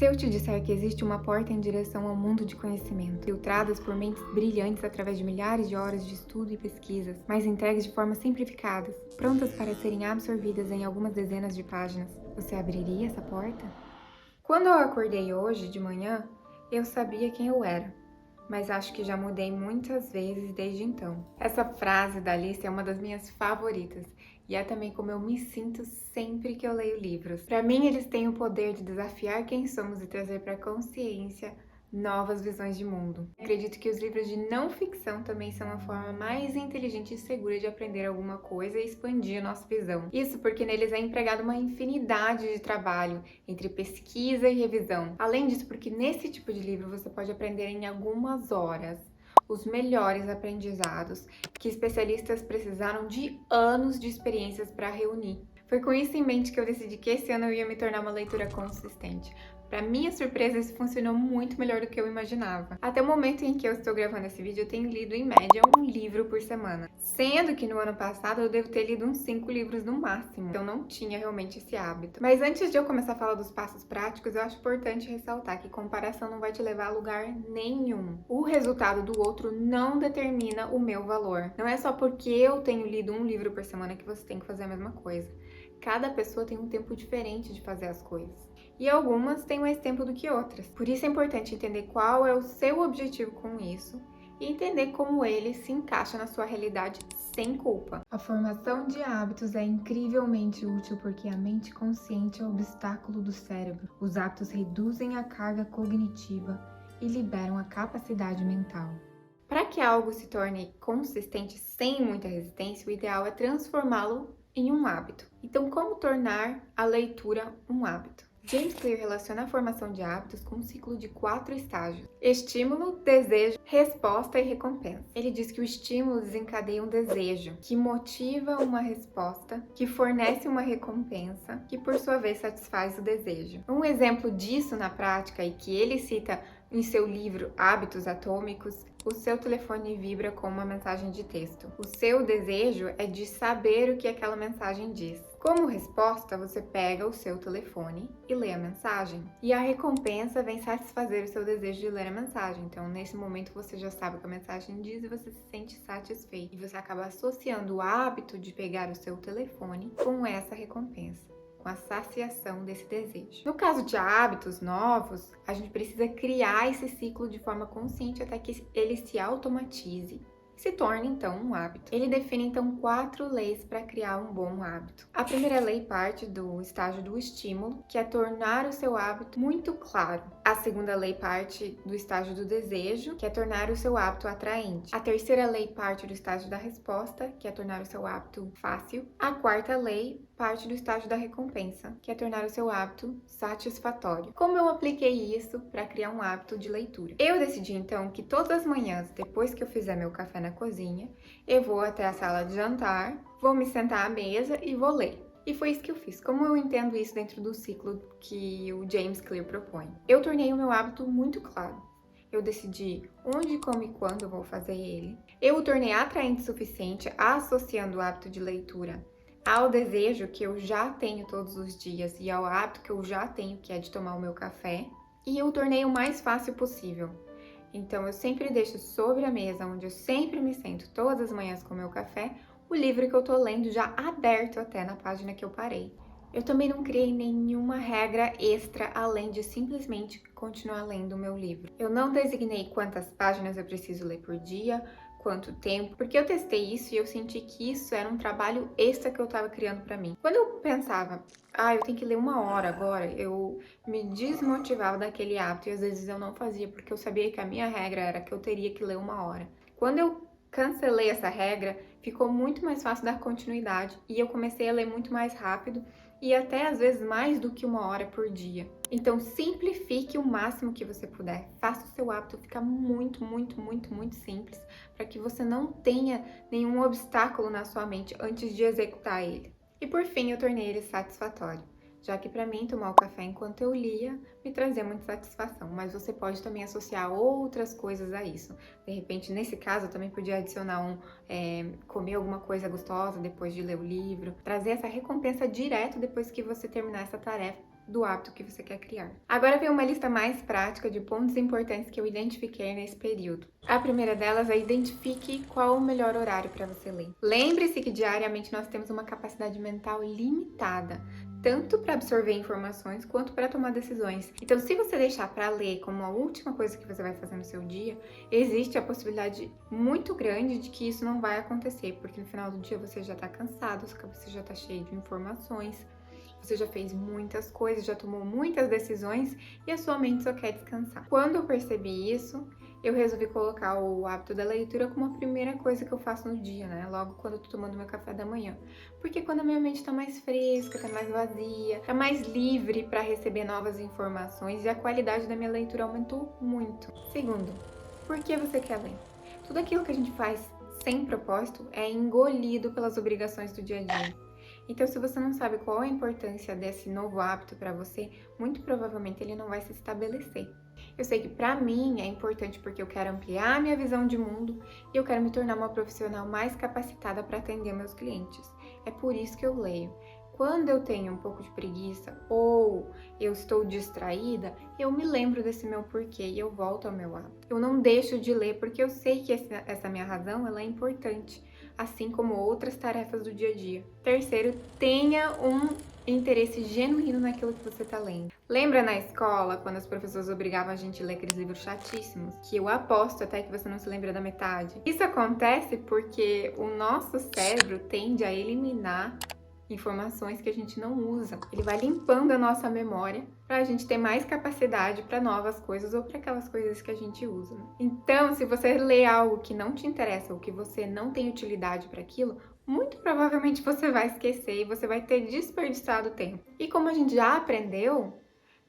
Se eu te disser que existe uma porta em direção ao mundo de conhecimento, filtradas por mentes brilhantes através de milhares de horas de estudo e pesquisas, mas entregues de forma simplificadas, prontas para serem absorvidas em algumas dezenas de páginas, você abriria essa porta? Quando eu acordei hoje de manhã, eu sabia quem eu era, mas acho que já mudei muitas vezes desde então. Essa frase da Alice é uma das minhas favoritas e é também como eu me sinto sempre que eu leio livros. Para mim, eles têm o poder de desafiar quem somos e trazer para a consciência novas visões de mundo. Acredito que os livros de não ficção também são uma forma mais inteligente e segura de aprender alguma coisa e expandir a nossa visão. Isso porque neles é empregado uma infinidade de trabalho entre pesquisa e revisão. Além disso, porque nesse tipo de livro você pode aprender em algumas horas os melhores aprendizados que especialistas precisaram de anos de experiências para reunir. Foi com isso em mente que eu decidi que esse ano eu ia me tornar uma leitura consistente. Para minha surpresa, isso funcionou muito melhor do que eu imaginava. Até o momento em que eu estou gravando esse vídeo, eu tenho lido em média um livro por semana. Sendo que no ano passado eu devo ter lido uns 5 livros no máximo. Então não tinha realmente esse hábito. Mas antes de eu começar a falar dos passos práticos, eu acho importante ressaltar que comparação não vai te levar a lugar nenhum. O resultado do outro não determina o meu valor. Não é só porque eu tenho lido um livro por semana que você tem que fazer a mesma coisa. Cada pessoa tem um tempo diferente de fazer as coisas. E algumas têm mais tempo do que outras. Por isso é importante entender qual é o seu objetivo com isso e entender como ele se encaixa na sua realidade sem culpa. A formação de hábitos é incrivelmente útil porque a mente consciente é o obstáculo do cérebro. Os hábitos reduzem a carga cognitiva e liberam a capacidade mental. Para que algo se torne consistente sem muita resistência, o ideal é transformá-lo em um hábito. Então, como tornar a leitura um hábito? James Clear relaciona a formação de hábitos com um ciclo de 4 estágios: estímulo, desejo, resposta e recompensa. Ele diz que o estímulo desencadeia um desejo, que motiva uma resposta, que fornece uma recompensa, que por sua vez satisfaz o desejo. Um exemplo disso na prática, e que ele cita em seu livro Hábitos Atômicos, o seu telefone vibra com uma mensagem de texto. O seu desejo é de saber o que aquela mensagem diz. Como resposta, você pega o seu telefone e lê a mensagem. E a recompensa vem satisfazer o seu desejo de ler a mensagem. Então, nesse momento, você já sabe o que a mensagem diz e você se sente satisfeito. E você acaba associando o hábito de pegar o seu telefone com essa recompensa, com a saciação desse desejo. No caso de hábitos novos, a gente precisa criar esse ciclo de forma consciente até que ele se automatize e se torne então um hábito. Ele define então 4 leis para criar um bom hábito. A primeira lei parte do estágio do estímulo, que é tornar o seu hábito muito claro. A segunda lei parte do estágio do desejo, que é tornar o seu hábito atraente. A terceira lei parte do estágio da resposta, que é tornar o seu hábito fácil. A quarta lei parte do estágio da recompensa, que é tornar o seu hábito satisfatório. Como eu apliquei isso para criar um hábito de leitura? Eu decidi então que todas as manhãs, depois que eu fizer meu café na cozinha, eu vou até a sala de jantar, vou me sentar à mesa e vou ler. E foi isso que eu fiz. Como eu entendo isso dentro do ciclo que o James Clear propõe? Eu tornei o meu hábito muito claro. Eu decidi onde, como e quando eu vou fazer ele. Eu o tornei atraente o suficiente, associando o hábito de leitura ao desejo que eu já tenho todos os dias e ao hábito que eu já tenho, que é de tomar o meu café. E eu o tornei o mais fácil possível. Então, eu sempre deixo sobre a mesa, onde eu sempre me sento todas as manhãs com o meu café, o livro que eu tô lendo já aberto até na página que eu parei. Eu também não criei nenhuma regra extra além de simplesmente continuar lendo o meu livro. Eu não designei quantas páginas eu preciso ler por dia, quanto tempo, porque eu testei isso e eu senti que isso era um trabalho extra que eu estava criando para mim. Quando eu pensava, eu tenho que ler 1 hora agora, eu me desmotivava daquele hábito e às vezes eu não fazia, porque eu sabia que a minha regra era que eu teria que ler 1 hora. Quando eu cancelei essa regra, ficou muito mais fácil dar continuidade e eu comecei a ler muito mais rápido e até às vezes mais do que 1 hora por dia. Então simplifique o máximo que você puder. Faça o seu hábito ficar muito, muito, muito, muito simples para que você não tenha nenhum obstáculo na sua mente antes de executar ele. E por fim, eu tornei ele satisfatório, já que para mim tomar o café enquanto eu lia me trazia muita satisfação, mas você pode também associar outras coisas a isso. De repente, nesse caso, eu também podia adicionar comer alguma coisa gostosa depois de ler o livro, trazer essa recompensa direto depois que você terminar essa tarefa do hábito que você quer criar. Agora vem uma lista mais prática de pontos importantes que eu identifiquei nesse período. A primeira delas é identifique qual o melhor horário para você ler. Lembre-se que diariamente nós temos uma capacidade mental limitada, tanto para absorver informações quanto para tomar decisões. Então, se você deixar para ler como a última coisa que você vai fazer no seu dia, existe a possibilidade muito grande de que isso não vai acontecer, porque no final do dia você já está cansado, sua cabeça já está cheia de informações, você já fez muitas coisas, já tomou muitas decisões e a sua mente só quer descansar. Quando eu percebi isso, eu resolvi colocar o hábito da leitura como a primeira coisa que eu faço no dia, né? Logo quando eu tô tomando meu café da manhã. Porque quando a minha mente tá mais fresca, tá mais vazia, tá mais livre para receber novas informações e a qualidade da minha leitura aumentou muito. Segundo, por que você quer ler? Tudo aquilo que a gente faz sem propósito é engolido pelas obrigações do dia a dia. Então, se você não sabe qual a importância desse novo hábito para você, muito provavelmente ele não vai se estabelecer. Eu sei que para mim é importante porque eu quero ampliar a minha visão de mundo e eu quero me tornar uma profissional mais capacitada para atender meus clientes. É por isso que eu leio. Quando eu tenho um pouco de preguiça ou eu estou distraída, eu me lembro desse meu porquê e eu volto ao meu hábito. Eu não deixo de ler porque eu sei que essa minha razão ela é importante, assim como outras tarefas do dia a dia. Terceiro, tenha um interesse genuíno naquilo que você está lendo. Lembra na escola, quando as professoras obrigavam a gente a ler aqueles livros chatíssimos? Que eu aposto até que você não se lembra da metade. Isso acontece porque o nosso cérebro tende a eliminar informações que a gente não usa. Ele vai limpando a nossa memória para a gente ter mais capacidade para novas coisas ou para aquelas coisas que a gente usa. Então, se você lê algo que não te interessa ou que você não tem utilidade para aquilo, muito provavelmente você vai esquecer e você vai ter desperdiçado tempo. E como a gente já aprendeu,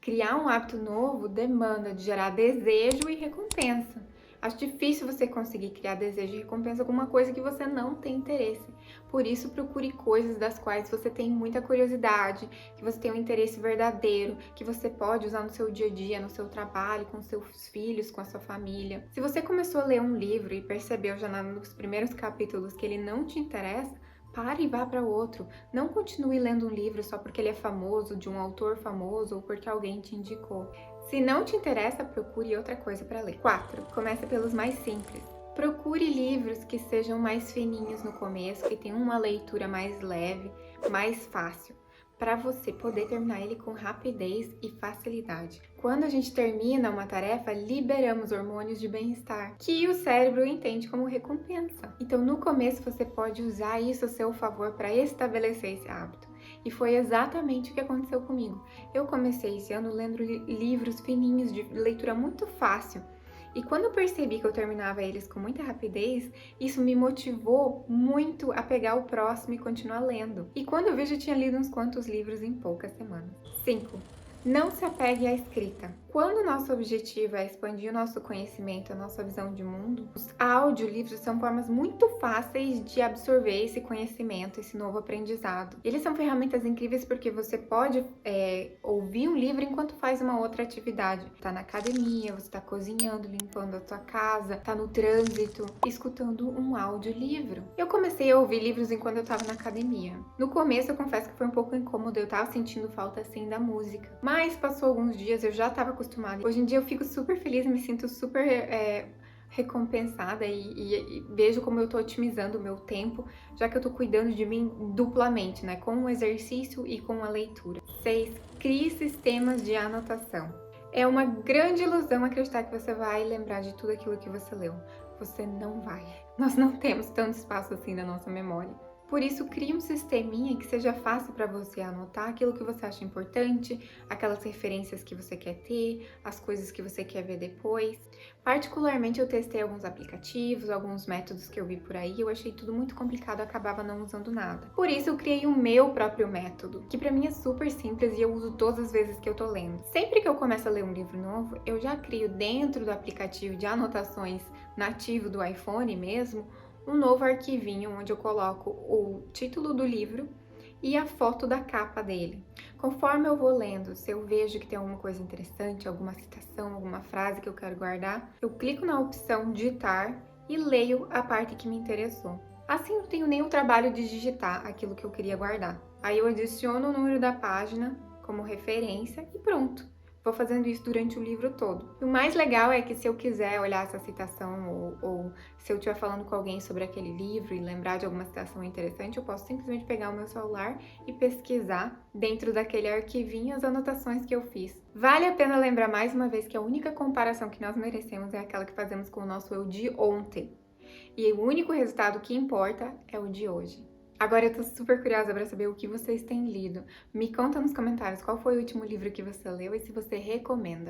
criar um hábito novo demanda de gerar desejo e recompensa. Acho difícil você conseguir criar desejo e recompensa com uma coisa que você não tem interesse. Por isso, procure coisas das quais você tem muita curiosidade, que você tem um interesse verdadeiro, que você pode usar no seu dia a dia, no seu trabalho, com seus filhos, com a sua família. Se você começou a ler um livro e percebeu já nos primeiros capítulos que ele não te interessa, pare e vá para outro. Não continue lendo um livro só porque ele é famoso, de um autor famoso ou porque alguém te indicou. Se não te interessa, procure outra coisa para ler. 4. Comece pelos mais simples. Procure livros que sejam mais fininhos no começo, que tenham uma leitura mais leve, mais fácil, para você poder terminar ele com rapidez e facilidade. Quando a gente termina uma tarefa, liberamos hormônios de bem-estar, que o cérebro entende como recompensa. Então, no começo, você pode usar isso a seu favor para estabelecer esse hábito. E foi exatamente o que aconteceu comigo. Eu comecei esse ano lendo livros fininhos, de leitura muito fácil. E quando eu percebi que eu terminava eles com muita rapidez, isso me motivou muito a pegar o próximo e continuar lendo. E quando eu vi, eu tinha lido uns quantos livros em poucas semanas. 5. Não se apegue à escrita. Quando o nosso objetivo é expandir o nosso conhecimento, a nossa visão de mundo, os audiolivros são formas muito fáceis de absorver esse conhecimento, esse novo aprendizado. Eles são ferramentas incríveis porque você pode ouvir um livro enquanto faz uma outra atividade. Tá na academia, você tá cozinhando, limpando a sua casa, tá no trânsito, escutando um audiolivro. Eu comecei a ouvir livros enquanto eu tava na academia. No começo, eu confesso que foi um pouco incômodo, eu tava sentindo falta assim da música. Mas passou alguns dias, eu já estava acostumada. Hoje em dia eu fico super feliz, me sinto super recompensada e vejo como eu tô otimizando o meu tempo, já que eu tô cuidando de mim duplamente, né? Com o exercício e com a leitura. 6. Crie sistemas de anotação. É uma grande ilusão acreditar que você vai lembrar de tudo aquilo que você leu. Você não vai. Nós não temos tanto espaço assim na nossa memória. Por isso, crie um sisteminha que seja fácil para você anotar aquilo que você acha importante, aquelas referências que você quer ter, as coisas que você quer ver depois. Particularmente, eu testei alguns aplicativos, alguns métodos que eu vi por aí, eu achei tudo muito complicado, eu acabava não usando nada. Por isso, eu criei o meu próprio método, que para mim é super simples e eu uso todas as vezes que eu tô lendo. Sempre que eu começo a ler um livro novo, eu já crio dentro do aplicativo de anotações nativo do iPhone mesmo, um novo arquivinho onde eu coloco o título do livro e a foto da capa dele. Conforme eu vou lendo, se eu vejo que tem alguma coisa interessante, alguma citação, alguma frase que eu quero guardar, eu clico na opção digitar e leio a parte que me interessou. Assim não tenho nem o trabalho de digitar aquilo que eu queria guardar. Aí eu adiciono o número da página, como referência e pronto. Vou fazendo isso durante o livro todo. E o mais legal é que se eu quiser olhar essa citação ou se eu estiver falando com alguém sobre aquele livro e lembrar de alguma citação interessante, eu posso simplesmente pegar o meu celular e pesquisar dentro daquele arquivinho as anotações que eu fiz. Vale a pena lembrar mais uma vez que a única comparação que nós merecemos é aquela que fazemos com o nosso eu de ontem. E o único resultado que importa é o de hoje. Agora eu tô super curiosa para saber o que vocês têm lido. Me conta nos comentários qual foi o último livro que você leu e se você recomenda.